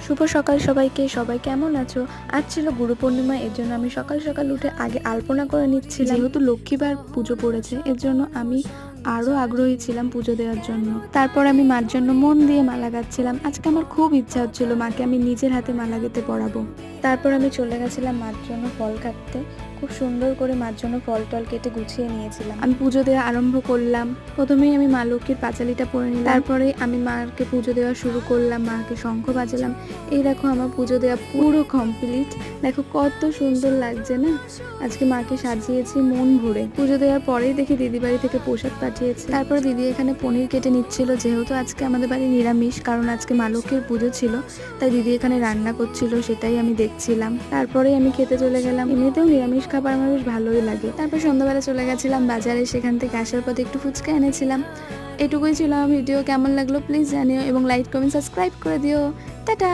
শুভ সকাল সবাইকে। সবাই কেমন আছো? আজ ছিল গুরু পূর্ণিমা, এর জন্য আমি সকাল সকাল উঠে আগে আলপনা করে নিচ্ছিলাম। যেহেতু লক্ষ্মীবার পুজো পড়েছে, এর জন্য আমি আরও আগ্রহী ছিলাম পুজো দেওয়ার জন্য। তারপর আমি মার জন্য মন দিয়ে মালা গাচ্ছিলাম। আজকে আমার খুব ইচ্ছা হচ্ছিল মাকে আমি নিজের হাতে মালা গেঁথে পরাবো। তারপর আমি চলে গেছিলাম মার জন্য ফল কাটতে। খুব সুন্দর করে মার জন্য ফল টল কেটে গুছিয়ে নিয়েছিলাম। আমি পুজো দেওয়া আরম্ভ করলাম। প্রথমেই আমি মা লক্ষ্মীর পাঁচালিটা পরে নিলাম। তারপরে আমি মাকে পুজো দেওয়া শুরু করলাম, মাকে শঙ্খ বাজালাম। এই দেখো আমার পুজো দেওয়া পুরো কমপ্লিট। দেখো কত সুন্দর লাগছে না? আজকে মাকে সাজিয়েছি মন ভরে। পুজো দেওয়ার পরেই দেখি দিদি বাড়ি থেকে প্রসাদ পাঠিয়েছে। তারপরে দিদি এখানে পনির কেটে নিচ্ছিল, যেহেতু আজকে আমাদের বাড়ি নিরামিষ, কারণ আজকে মা লক্ষ্মীর পুজো ছিল, তাই দিদি এখানে রান্না করছিল, সেটাই আমি দেখছিলাম। তারপরে আমি খেতে চলে গেলাম। এমনিতেও নিরামিষ খাবার আমার বেশ ভালোই লাগে। তারপর সন্ধ্যাবেলা চলে গেছিলাম বাজারে, সেখান থেকে আসার পথে একটু ফুচকা এনেছিলাম। এটুকুই ছিল আমার ভিডিও। কেমন লাগলো প্লিজ জানিও এবং লাইক কমেন্ট সাবস্ক্রাইব করে দিও। টাটা।